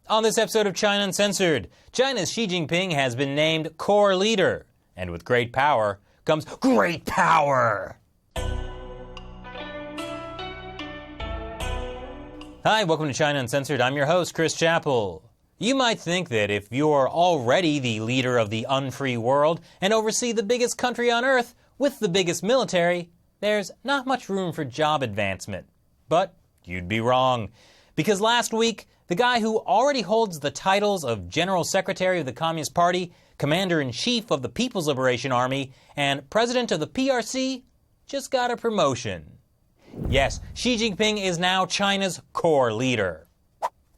On this episode of China Uncensored, China's Xi Jinping has been named core leader. And with great power comes great power! Hi, welcome to China Uncensored. I'm your host, Chris Chappell. You might think that if you're already the leader of the unfree world and oversee the biggest country on earth with the biggest military, there's not much room for job advancement. But you'd be wrong. Because last week, the guy who already holds the titles of General Secretary of the Communist Party, Commander-in-Chief of the People's Liberation Army, and President of the PRC just got a promotion. Yes, Xi Jinping is now China's core leader.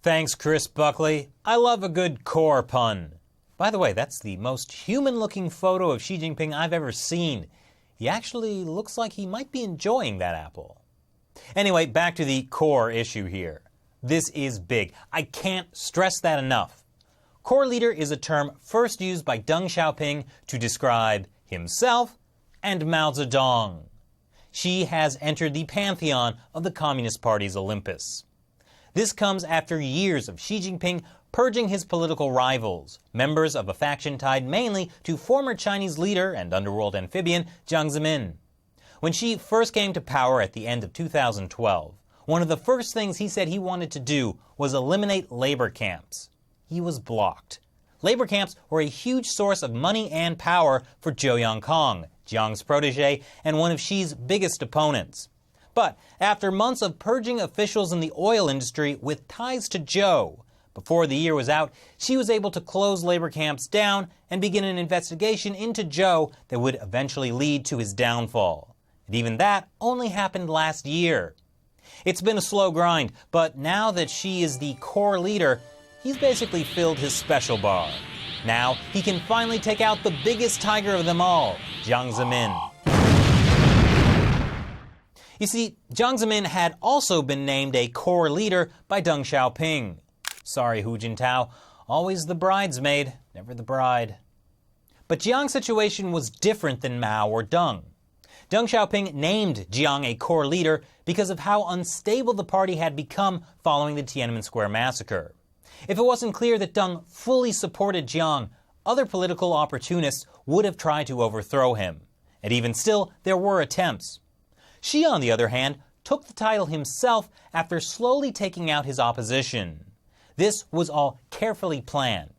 Thanks, Chris Buckley. I love a good core pun. By the way, that's the most human-looking photo of Xi Jinping I've ever seen. He actually looks like he might be enjoying that apple. Anyway, back to the core issue here. This is big. I can't stress that enough. Core leader is a term first used by Deng Xiaoping to describe himself and Mao Zedong. Xi has entered the pantheon of the Communist Party's Olympus. This comes after years of Xi Jinping purging his political rivals, members of a faction tied mainly to former Chinese leader and underworld amphibian Jiang Zemin. When Xi first came to power at the end of 2012, one of the first things he said he wanted to do was eliminate labor camps. He was blocked. Labor camps were a huge source of money and power for Zhou Yongkang, Jiang's protege and one of Xi's biggest opponents. But after months of purging officials in the oil industry with ties to Zhou, before the year was out, Xi was able to close labor camps down and begin an investigation into Zhou that would eventually lead to his downfall. And even that only happened last year. It's been a slow grind, but now that Xi is the core leader, he's basically filled his special bar. Now he can finally take out the biggest tiger of them all, Jiang Zemin. You see, Jiang Zemin had also been named a core leader by Deng Xiaoping. Sorry, Hu Jintao, always the bridesmaid, never the bride. But Jiang's situation was different than Mao or Deng. Deng Xiaoping named Jiang a core leader because of how unstable the party had become following the Tiananmen Square massacre. If it wasn't clear that Deng fully supported Jiang, other political opportunists would have tried to overthrow him. And even still, there were attempts. Xi, on the other hand, took the title himself after slowly taking out his opposition. This was all carefully planned.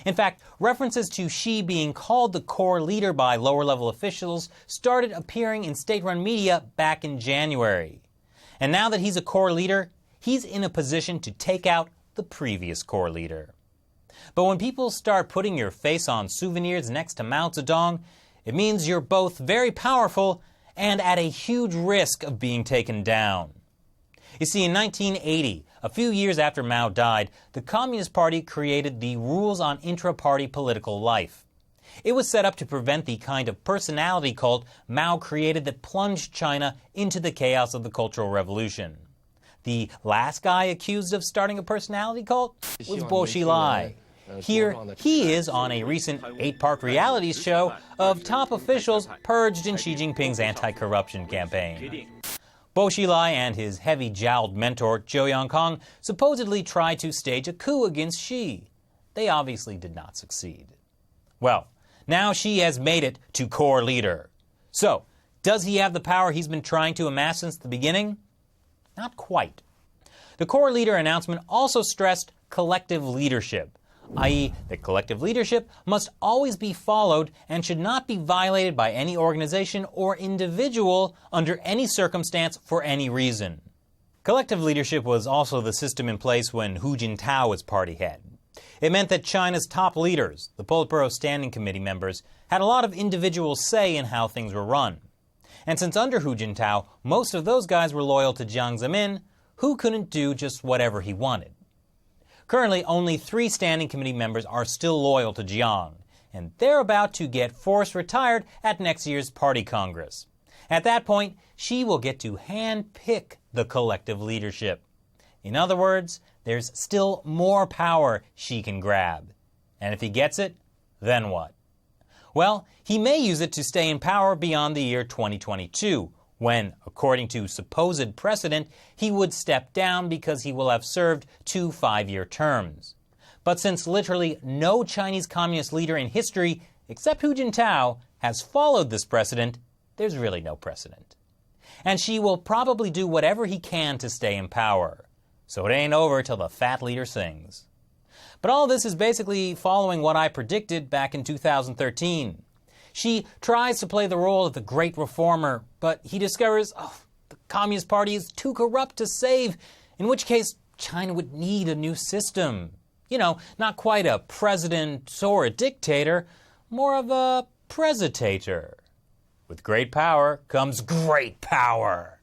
In fact, references to Xi being called the core leader by lower-level officials started appearing in state-run media back in January. And now that he's a core leader, he's in a position to take out the previous core leader. But when people start putting your face on souvenirs next to Mao Zedong, it means you're both very powerful and at a huge risk of being taken down. You see, in 1980, a few years after Mao died, the Communist Party created the Rules on Intra-Party Political Life. It was set up to prevent the kind of personality cult Mao created that plunged China into the chaos of the Cultural Revolution. The last guy accused of starting a personality cult was Bo Xilai. Here, he is on a recent 8-part reality show of top officials purged in Xi Jinping's anti-corruption campaign. Bo Xilai and his heavy-jowled mentor, Zhou Yongkang, supposedly tried to stage a coup against Xi. They obviously did not succeed. Well, now Xi has made it to core leader. So, does he have the power he's been trying to amass since the beginning? Not quite. The core leader announcement also stressed collective leadership, i.e., that collective leadership must always be followed and should not be violated by any organization or individual under any circumstance for any reason. Collective leadership was also the system in place when Hu Jintao was party head. It meant that China's top leaders, the Politburo Standing Committee members, had a lot of individual say in how things were run. And since under Hu Jintao, most of those guys were loyal to Jiang Zemin, Hu couldn't do just whatever he wanted. Currently, only 3 Standing Committee members are still loyal to Jiang, and they're about to get forced retired at next year's Party Congress. At that point, Xi will get to hand-pick the collective leadership. In other words, there's still more power Xi can grab. And if he gets it, then what? Well, he may use it to stay in power beyond the year 2022, when, according to supposed precedent, he would step down because he will have served 2 5-year terms. But since literally no Chinese communist leader in history, except Hu Jintao, has followed this precedent, there's really no precedent. And Xi will probably do whatever he can to stay in power. So it ain't over till the fat leader sings. But all this is basically following what I predicted back in 2013. Xi tries to play the role of the great reformer, but he discovers, the Communist Party is too corrupt to save, in which case China would need a new system. You know, not quite a president or a dictator, more of a presitator. With great power comes great power.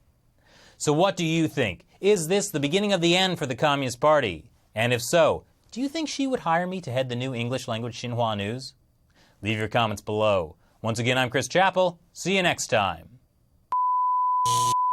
So what do you think? Is this the beginning of the end for the Communist Party? And if so, do you think Xi would hire me to head the new English language Xinhua News? Leave your comments below. Once again, I'm Chris Chappell. See you next time.